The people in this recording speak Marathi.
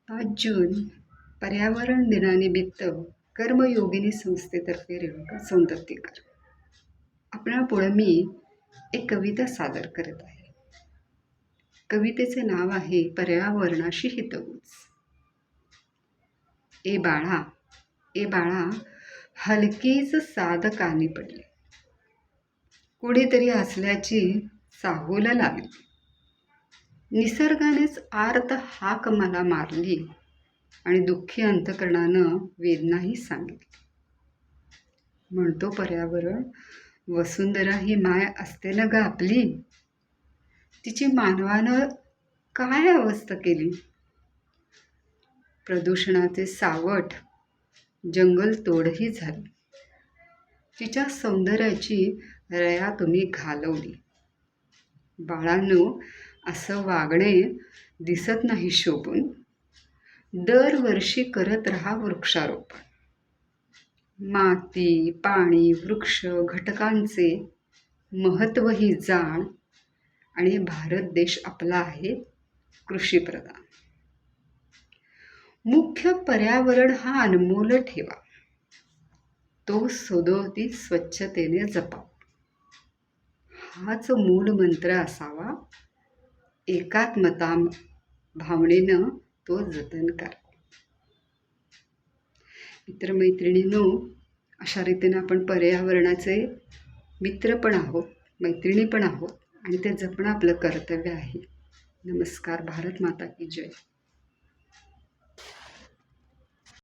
5 जून पर्यावरण दिनानिमित्त कर्मयोगिनी संस्थेतर्फे रेणुका सौंदर्यकर आपणापुढे मी एक कविता सादर करत आहे. कवितेचे नाव आहे पर्यावरणाशी हितगुज. ए बाळा, ए बाळा, हलकीच साद कानी पडली. कुणीतरी हसल्याची चाहूल लागली. निसर्गानेच आर्त हाक मला मारली आणि दुःखी अंतकरणानं वेदनाही सांगितली. म्हणतो पर्यावरण, वसुंधरा ही माय असते न ग आपली. तिची मानवानं काय अवस्था केली. प्रदूषणाचे सावट जंगल तोडही झाली. तिच्या सौंदर्याची रया तुम्ही घालवली. बाळांनो, असं वागणे दिसत नाही शोभून. दरवर्षी करत राहा वृक्षारोपण. माती, पाणी, वृक्ष घटकांचे महत्त्वही जाण. आणि भारत देश आपला आहे कृषीप्रधान. मुख्य पर्यावरण हा अनमोल ठेवा. तो सदोदित स्वच्छतेने जपा. हाच मूळ मंत्र असावा. एकात्मता भावनेनं तो जतन करा. मित्रमैत्रिणींनो, अशा रीतीने आपण पर्यावरणाचे मित्र पण आहोत, मैत्रिणी पण आहोत आणि ते जपणं आपलं कर्तव्य आहे. नमस्कार. भारत माता की जय.